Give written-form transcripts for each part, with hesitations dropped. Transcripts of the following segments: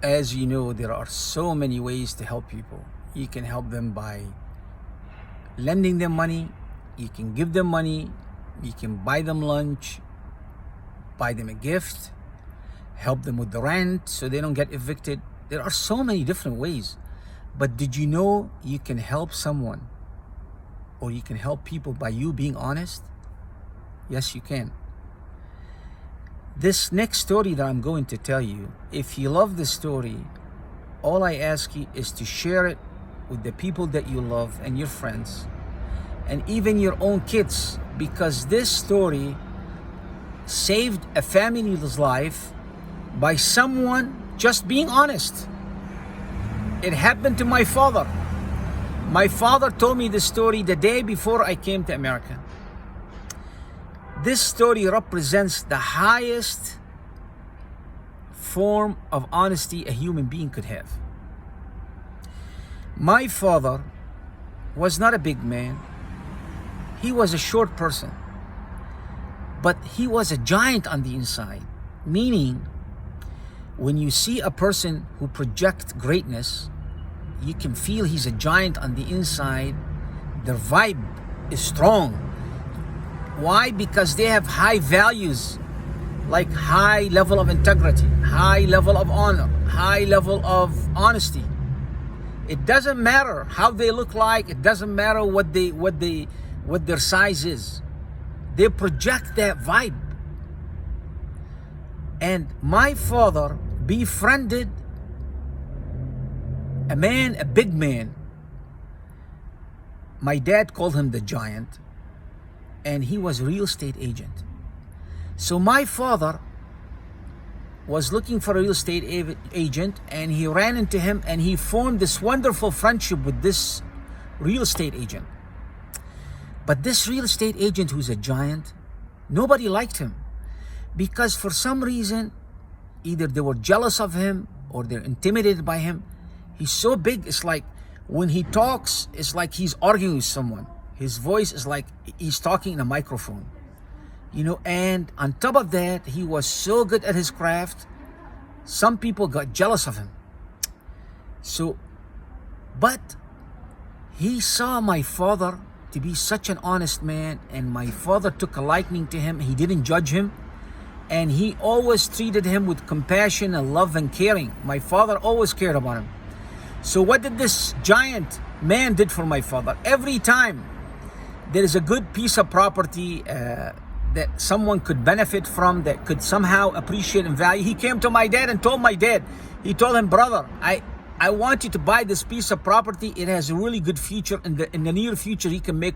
As you know, there are so many ways to help people. You can help them by lending them money, you can give them money, you can buy them lunch, buy them a gift, help them with the rent so they don't get evicted. There are so many different ways. But did you know you can help someone, or you can help people by you being honest? Yes, you can. This next story that I'm going to tell you, if you love the story, all I ask you is to share it with the people that you love and your friends, and even your own kids, because this story saved a family's life by someone just being honest. It happened to my father. My father told me the story the day before I came to America. This story represents the highest form of honesty a human being could have. My father was not a big man. He was a short person. But he was a giant on the inside. Meaning, when you see a person who projects greatness, you can feel he's a giant on the inside. Their vibe is strong. Why? Because they have high values, like high level of integrity, high level of honor, high level of honesty. It doesn't matter how they look like. It doesn't matter what their size is. They project that vibe. And my father befriended a man, a big man. My dad called him the giant, and he was a real estate agent. So my father was looking for a real estate agent, and he ran into him, and he formed this wonderful friendship with this real estate agent. But this real estate agent, who's a giant, nobody liked him, because for some reason, either they were jealous of him or they're intimidated by him. He's so big, it's like when he talks, it's like he's arguing with someone. His voice is like he's talking in a microphone. And on top of that, he was so good at his craft, some people got jealous of him. But he saw my father to be such an honest man, and my father took a liking to him. He didn't judge him, and he always treated him with compassion and love and caring. My father always cared about him. So what did this giant man did for my father? Every time there is a good piece of property that someone could benefit from, that could somehow appreciate and value, he came to my dad and told my dad. He told him, brother, I want you to buy this piece of property. It has a really good future. In the near future, he can make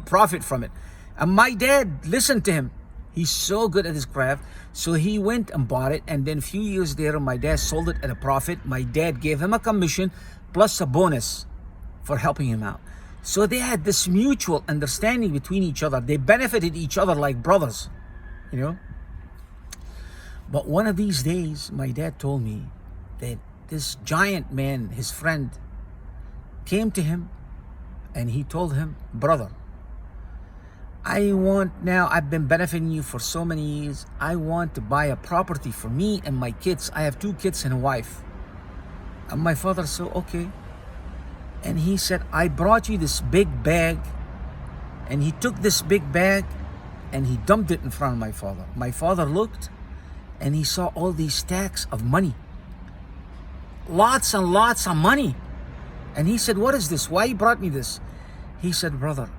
profit from it. And my dad listened to him. He's so good at his craft. So he went and bought it. And then a few years later, my dad sold it at a profit. My dad gave him a commission plus a bonus for helping him out. So they had this mutual understanding between each other. They benefited each other like brothers, But one of these days, my dad told me that this giant man, his friend, came to him and he told him, brother, I've been benefiting you for so many years. I want to buy a property for me and my kids. I have 2 kids and a wife. And my father said, okay. And he said, I brought you this big bag. And he took this big bag and he dumped it in front of my father. My father looked and he saw all these stacks of money. Lots and lots of money. And he said, what is this? Why you brought me this? He said, brother,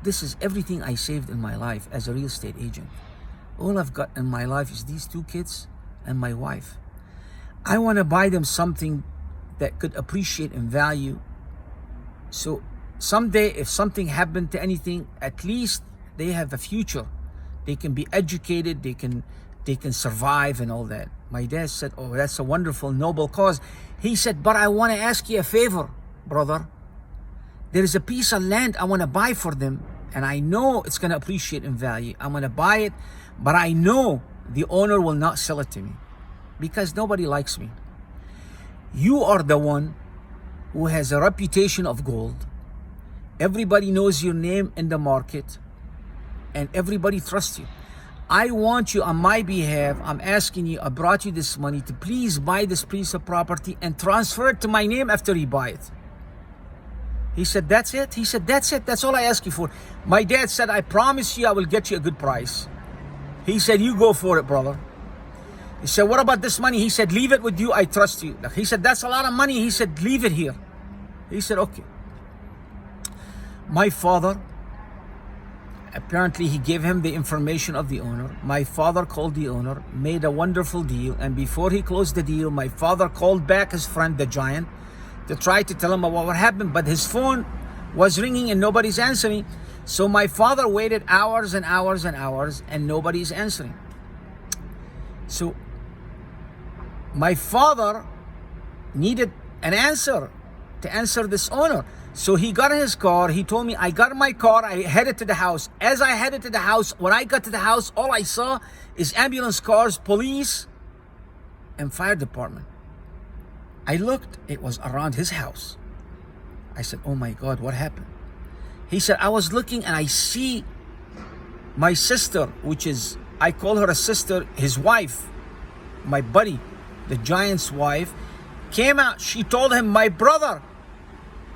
this is everything I saved in my life as a real estate agent. All I've got in my life is these 2 kids and my wife. I want to buy them something that could appreciate and value. So someday, if something happened to anything, at least they have a future. They can be educated, they can survive and all that. My dad said, oh, that's a wonderful, noble cause. He said, but I want to ask you a favor, brother. There is a piece of land I want to buy for them, and I know it's going to appreciate in value. I'm going to buy it, but I know the owner will not sell it to me because nobody likes me. You are the one who has a reputation of gold. Everybody knows your name in the market, and everybody trusts you. I want you on my behalf, I'm asking you, I brought you this money to please buy this piece of property and transfer it to my name after you buy it. He said, that's it? He said, that's it. That's all I ask you for. My dad said, I promise you I will get you a good price. He said, you go for it, brother. He said, what about this money? He said, leave it with you. I trust you. He said, that's a lot of money. He said, leave it here. He said, okay. My father, apparently he gave him the information of the owner. My father called the owner, made a wonderful deal. And before he closed the deal, my father called back his friend, the giant, to try to tell him about what happened, but his phone was ringing and nobody's answering. So my father waited hours and hours and hours and nobody's answering. So my father needed an answer to answer this owner. So he got in his car. He told me, I got in my car. I headed to the house. As I headed to the house, when I got to the house, all I saw is ambulance cars, police, and fire department. I looked, it was around his house. I said, oh my God, what happened? He said, I was looking and I see my sister, which is, I call her a sister, his wife, my buddy, the giant's wife, came out. She told him, my brother.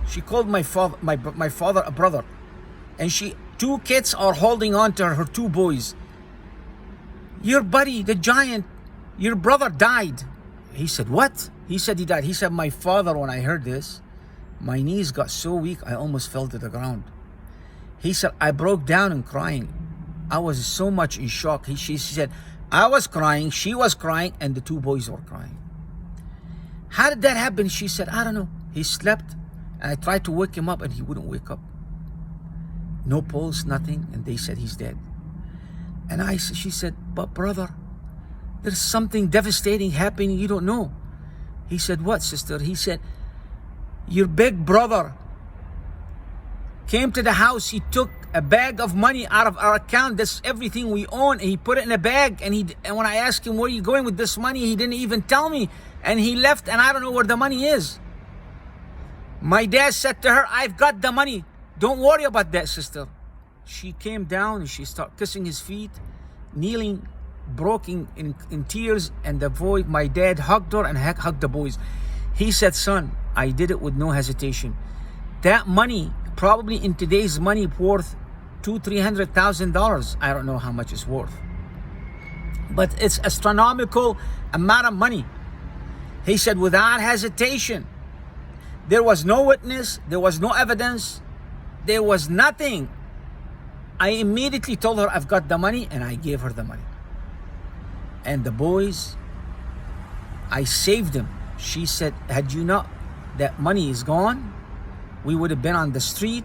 She called my father a brother. And two kids are holding on to her two boys. Your buddy, the giant, your brother died. He said, what? He said he died. He said, my father, when I heard this, my knees got so weak, I almost fell to the ground. He said, I broke down and crying. I was so much in shock. She said, I was crying, she was crying, and the two boys were crying. How did that happen? She said, I don't know. He slept, and I tried to wake him up, and he wouldn't wake up. No pulse, nothing, and they said he's dead. And she said, but brother, there's something devastating happening you don't know. He said, what, sister? He said, your big brother came to the house. He took a bag of money out of our account. That's everything we own. And he put it in a bag. And when I asked him, where are you going with this money? He didn't even tell me. And he left, and I don't know where the money is. My dad said to her, I've got the money. Don't worry about that, sister. She came down and she started kissing his feet, kneeling, broken in tears, and my dad hugged her and hugged the boys. He said, son, I did it with no hesitation. That money, probably in today's money, worth $200,000-$300,000. I don't know how much it's worth, but it's astronomical amount of money. He said, without hesitation, there was no witness, there was no evidence, there was nothing. I immediately told her I've got the money, and I gave her the money. And the boys, I saved them. She said, had you not, that money is gone, we would have been on the street.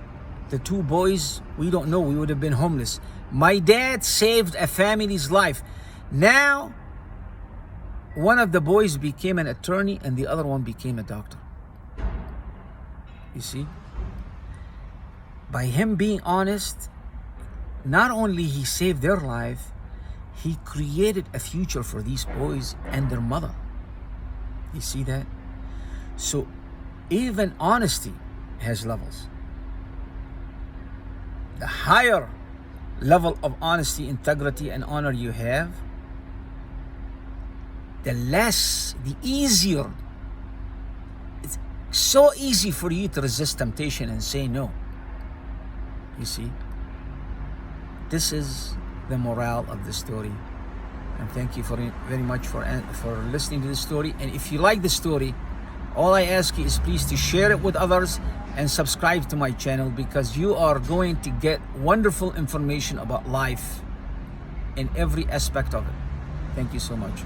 The two boys, we don't know, we would have been homeless. My dad saved a family's life. Now, one of the boys became an attorney and the other one became a doctor. You see? By him being honest, not only he saved their life, he created a future for these boys and their mother. You see that? So even honesty has levels. The higher level of honesty, integrity, and honor you have, the easier. It's so easy for you to resist temptation and say no. You see? This is the morale of the story. And thank you very much for listening to the story. And if you like the story, all I ask you is please to share it with others and subscribe to my channel, because you are going to get wonderful information about life in every aspect of it. Thank you so much.